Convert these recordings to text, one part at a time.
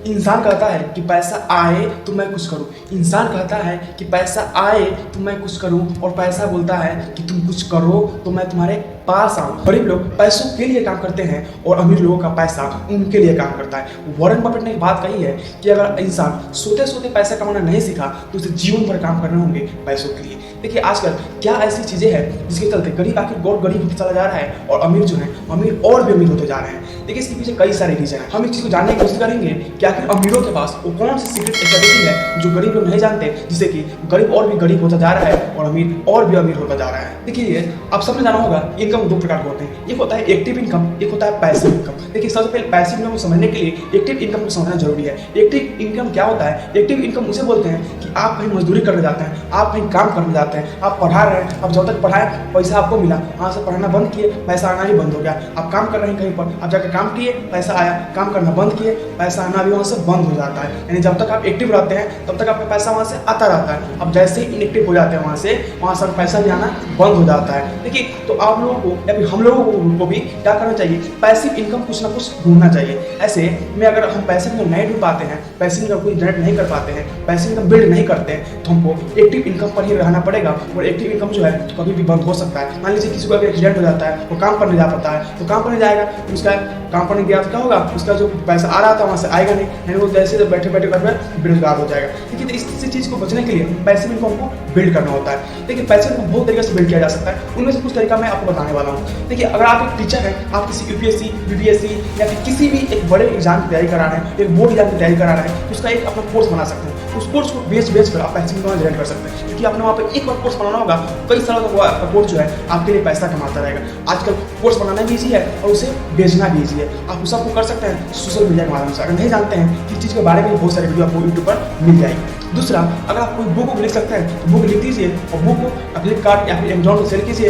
इंसान कहता है कि पैसा आए तो मैं कुछ करूं। इंसान कहता है कि पैसा आए तो मैं कुछ करूं, और पैसा बोलता है कि तुम कुछ करो तो मैं तुम्हारे पास आऊं। गरीब लोग पैसों के लिए काम करते हैं और अमीर लोगों का पैसा उनके लिए काम करता है। वॉरेन बफेट ने एक बात कही है कि अगर इंसान सोते सोते पैसा कमाना नहीं सीखा तो उसे जीवन भर काम करने होंगे पैसों के लिए। देखिए आजकल क्या ऐसी चीजें हैं जिसके चलते गरीब आखिर और गरीब होता चला जा रहा है और अमीर जो है अमीर और भी अमीर होते जा रहे हैं। देखिए इसके पीछे कई सारे रीजन हैं। हम इस चीज को जानने की कोशिश करेंगे कि आखिर अमीरों के पास वो कौन सी सीक्रेट स्ट्रेटेजी है जो गरीब लोग नहीं जानते, जिससे कि गरीब और भी गरीब होता जा रहा है और अमीर और भी अमीर होता जा रहा है। देखिए आप सबने जाना होगा इनकम दो प्रकार के होते हैं, एक होता है एक्टिव इनकम, एक होता है पैसिव इनकम। देखिए सबसे पहले पैसिव इनकम को समझने के लिए एक्टिव इनकम को समझना जरूरी है। एक्टिव इनकम क्या होता है? एक्टिव इनकम उसे बोलते हैं कि आप कहीं मजदूरी करने जाते हैं, आप कहीं काम करने जाते हैं, आप पढ़ा रहे हैं, आप जब तक पढ़ाए पैसा आपको मिला, वहाँ से पढ़ाना बंद किए पैसा आना ही बंद हो गया। आप काम कर रहे हैं कहीं पर, आप जाकर काम किए पैसा आया, काम करना बंद किए पैसा आना भी वहाँ से बंद हो जाता है। यानी जब तक आप एक्टिव रहते हैं तब तक आपका पैसा वहाँ से आता रहता है। अब जैसे ही इनएक्टिव हो जाते हैं वहाँ से पैसा भी आना बंद हो जाता है। देखिए तो आप लोगों को या फिर हम लोगों को भी क्या करना चाहिए? पैसिव इनकम कुछ ना कुछ ढूंढना चाहिए। ऐसे में अगर हम पैसिव इनकम नहीं ढूंढ पाते हैं, पैसिव इनकम को जनरेट नहीं कर पाते हैं, पैसिव इनकम बिल्ड नहीं करते हैं, तो हमको एक्टिव इनकम पर ही रहना पड़ेगा। और एक्टिव इनकम जो है तो कभी भी बंद हो सकता है। मान लीजिए किसी को अगर एक्सीडेंट हो जाता है, वो काम पर नहीं जा पाता है, तो काम पर नहीं जाएगा, उसका काम पर नहीं गया तो क्या होगा? उसका जो पैसा आ रहा था वहाँ से आएगा नहीं, यानी वो जैसे बैठे बैठे घर में बेरोजगार हो जाएगा। देखिए तो इस चीज़ को बचने के लिए पैसिव इनकम को बिल्ड करना होता है। देखिए पैसिव इनकम बहुत तरीके से बिल्ड किया जा सकता है, उनमें से कुछ तरीका मैं आपको बताने वाला हूँ। देखिए अगर आप एक टीचर हैं, आप किसी यूपीएससी, बीपीएससी या फिर किसी भी एक बड़े एग्जाम की तैयारी करा रहे हैं, एक बोर्ड एग्जाम की तैयारी करा रहे हैं, तो उसका एक अपना कोर्स बना सकते हैं। उस कोर्स को बेच कर आप पैसिव इनकम जनरेट कर सकते हैं, क्योंकि आपने वहाँ पर एक बार कोर्स बनाना होगा, कई सालों तक वो कोर्स जो है आपके लिए पैसा कमाता रहेगा। आजकल कोर्स बनाना भी ईजी है और उसे बेचना भी ईजी है। आप उस सबको कर सकते हैं सोशल मीडिया के माध्यम से। अगर नहीं जानते हैं कि इस चीज़ के बारे में बहुत सारी वीडियो आपको यूट्यूब पर मिल जाएगी। दूसरा, अगर आप कोई बुक लिख सकते हैं तो बुक लिख दीजिए और बुक को फ्लिपकार्ट या फिर अमेजॉन को सेल कीजिए।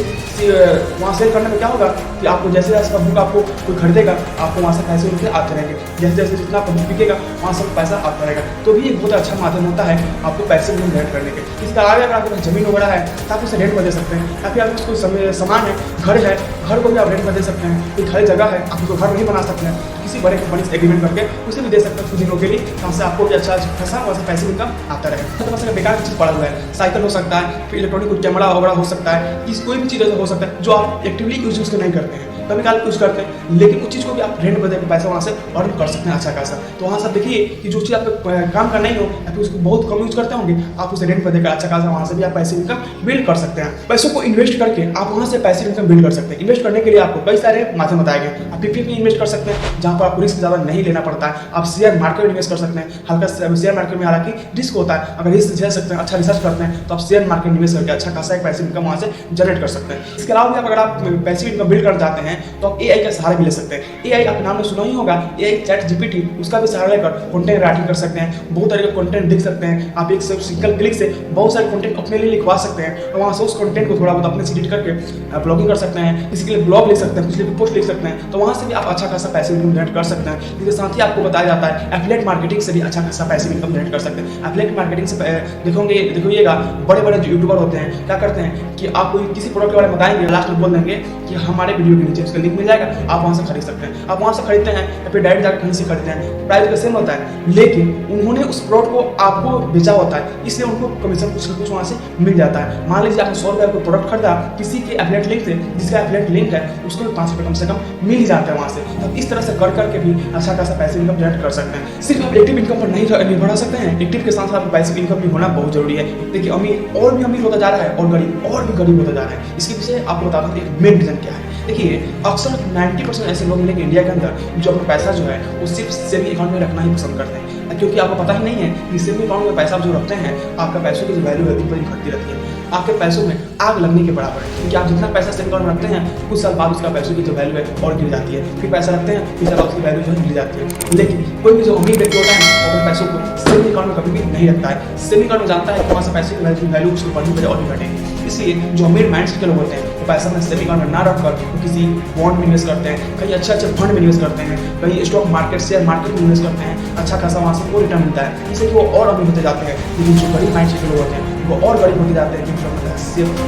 वहाँ सेल करने में क्या होगा कि आपको जैसे जैसे बुक आपको कोई खरीदेगा, आपको वहाँ से पैसे उनके आते रहेंगे। जैसे जैसे जितना बुक बिकेगा वहाँ से पैसा आता रहेगा। तो भी एक बहुत अच्छा माध्यम होता है आपको पैसे जनरेट करने के। इसका आगे अगर आपके पास जमीन वगैरह है तो आप उसे रेंट पर दे सकते हैं, या फिर आपके पास कोई सामान है, घर है, घर को भी आप रेंट पर दे सकते हैं। कोई खाली जगह है, आप उसको घर नहीं बना सकते हैं, किसी बड़े कंपनी से एग्रीमेंट करके उसे भी दे सकते हैं कुछ दिनों के लिए, वहाँ से आपको भी अच्छा पैसा वहाँ से पैसे इनकम आता रहे। तो बस अगर बेकार की चीज़ पड़ा हुआ है, साइकिल हो सकता है, फिर इलेक्ट्रॉनिक कोई कैमरा वगैरह हो सकता है, कोई भी चीज़ हो सकता है जो आप एक्टिवली यूज नहीं करते हैं, कभी काल यूज करते हैं, लेकिन उस चीज़ को भी आप रेंट पर देकर पैसा वहाँ से अर्न कर सकते हैं अच्छा खासा। तो वहाँ से देखिए कि जो चीज़ आपको काम करना ही हो या फिर उसको बहुत कम यूज करते होंगे, आप उसे रेंट पर देकर अच्छा खासा वहाँ से भी आप पैसे इनकम बिल्ड कर सकते हैं। पैसों को इन्वेस्ट करके आप वहाँ से पैसे इनकम बिल्ड कर सकते हैं। इन्वेस्ट करने के लिए आपको कई सारे माध्यम बताए गए। आप पीपीएफ में इन्वेस्ट कर सकते हैं, जहाँ पर आपको रिस्क ज़्यादा नहीं लेना पड़ता है। आप शेयर मार्केट में इन्वेस्ट कर सकते हैं, हल्का शेयर मार्केट में हालांकि रिस्क होता है, अगर रिस्क झेल सकते हैं, अच्छा रिसर्च करते हैं, तो आप शेयर मार्केट में इन्वेस्ट करके अच्छा खासा एक पैसे इनकम वहाँ से जनरेट कर सकते हैं। इसके अलावा भी अगर आप पैसिव इनकम बिल्ड करना चाहते हैं तो आप एआई का सहारा भी ले सकते हैं। एआई आपके नाम में सुना ही होगा, एआई चैट जीपीटी, उसका भी सहारा लेकर कंटेंट राइटिंग कर सकते हैं, बहुत तरह के कंटेंट लिख सकते हैं। आप एक सिंगल क्लिक से बहुत सारे कंटेंट अपने लिए लिखवा सकते हैं और वहाँ से उस कंटेंट को थोड़ा बहुत अपने से एडिट करके ब्लॉगिंग कर सकते हैं, किसी के लिए ब्लॉग लिख सकते हैं, किसी के लिए पोस्ट लिख सकते हैं, तो वहाँ से भी आप अच्छा खासा पैसे इनकम जनरेट कर सकते हैं। इसके साथ ही आपको बताया जाता है एफिलिएट मार्केटिंग से भी अच्छा खासा पैसे इनकम जनरेट कर सकते हैं। एफिलिएट मार्केटिंग से देखिएगा बड़े बड़े जो यूट्यूबर होते हैं क्या करते हैं कि आप कोई किसी प्रोडक्ट के बारे में बताएंगे, लास्ट में बोल देंगे कि हमारे वीडियो के नीचे उसका लिंक मिल जाएगा, आप वहाँ से खरीद सकते हैं। आप वहाँ से खरीदते हैं या फिर डायरेक्ट जाकर कहीं से खरीदते हैं, प्राइस का सेम होता है, लेकिन उन्होंने उस प्रोडक्ट को आपको बेचा होता है, इसलिए उनको कमीशन कुछ ना कुछ वहाँ से मिल जाता है। मान लीजिए आपने 100 रुपये का प्रोडक्ट खरीदा किसी के एफिलिएट लिंक से, जिसका एफिलिएट लिंक है उसको भी 5 रुपये कम से कम मिल ही जाता है वहाँ से। तो इस तरह से कर करके भी अच्छा खासा पैसे इनकम जनरेट कर सकते हैं। सिर्फ आप एक्टिव इनकम पर नहीं निर्भर रह सकते हैं, एक्टिव के साथ साथ आपको पैसिव इनकम भी होना बहुत जरूरी है। देखिए अमीर और भी अमीर होता जा रहा है और भी गरीब होता जा रहा है। इसके पीछे आपको बता दूं एक मेन रीजन क्या है। देखिए अक्सर 90% ऐसे लोग मिलेंगे इंडिया के अंदर जो अपना पैसा जो है वो सिर्फ सेविंग अकाउंट में रखना ही पसंद करते हैं, क्योंकि आपको पता ही नहीं है कि सेविंग अकाउंट में पैसा जो रखते हैं आपका पैसों की जो वैल्यू है दिन पर दिन घटती रहती है। आपके पैसों में आग लगने के बराबर है, क्योंकि आप जितना पैसा सेविंग अकाउंट में रखते हैं कुछ साल बाद उसका पैसों की जो वैल्यू है और गिर जाती है, फिर पैसा रखते हैं फिर साल उसकी वैल्यू जो है गिर जाती है। लेकिन कोई भी जो अमीर व्यक्ति होता है वो अपने पैसों को सेविंग अकाउंट में कभी भी नहीं रखता है। सेविंग अकाउंट में जानता है कि वहाँ से पैसे की वैल्यू उसको बढ़नी पड़े और भी घटेगी। इसलिए जो अमीर माइंडसेट के लोग होते हैं वो पैसा अपने सेविंग अकाउंट में ना रखकर वो किसी बॉन्ड में इन्वेस्ट करते हैं, कहीं अच्छे फंड में इन्वेस्ट करते हैं, कहीं स्टॉक मार्केट शेयर मार्केट में इन्वेस्ट करते हैं, अच्छा खासा वहाँ से वो रिटर्न मिलता है, इससे वो और अमीर होते जाते हैं। लेकिन जो गरीब माइंडसेट के लोग होते हैं वो और गरीब होते जाते हैं, क्योंकि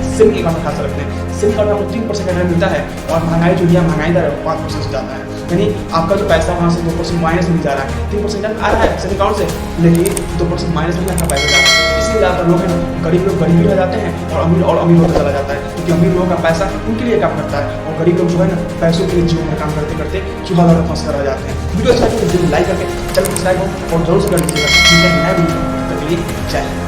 सेविंग अकाउंट में खासा रखते हैं। सेविंग अकाउंट में 3% रिटर्न मिलता है और महंगाई जो है महंगाई दर 5% से जाता है। यानी आपका जो पैसा वहाँ से 2% माइनस में जा रहा है, 3% आ रहा है सेविंग अकाउंट से, लेकिन 2% माइनस में आपका पैसा जा रहा है। इसलिए ज़्यादातर लोग हैं ना, गरीब लोग गरीबी रह जाते हैं और अमीर होता चला जाता है, क्योंकि अमीर लोगों का पैसा उनके लिए काम करता है और गरीब लोग जो है ना पैसों के लिए जीवन में काम करते करते चूहा दाना फंस कर रह जाते हैं। वीडियो अच्छा लगे तो लाइक करके चैनल को सब्सक्राइब हो और जरूर से कर दीजिएगा। ठीक है, नया वीडियो तक के लिए जय हिंद।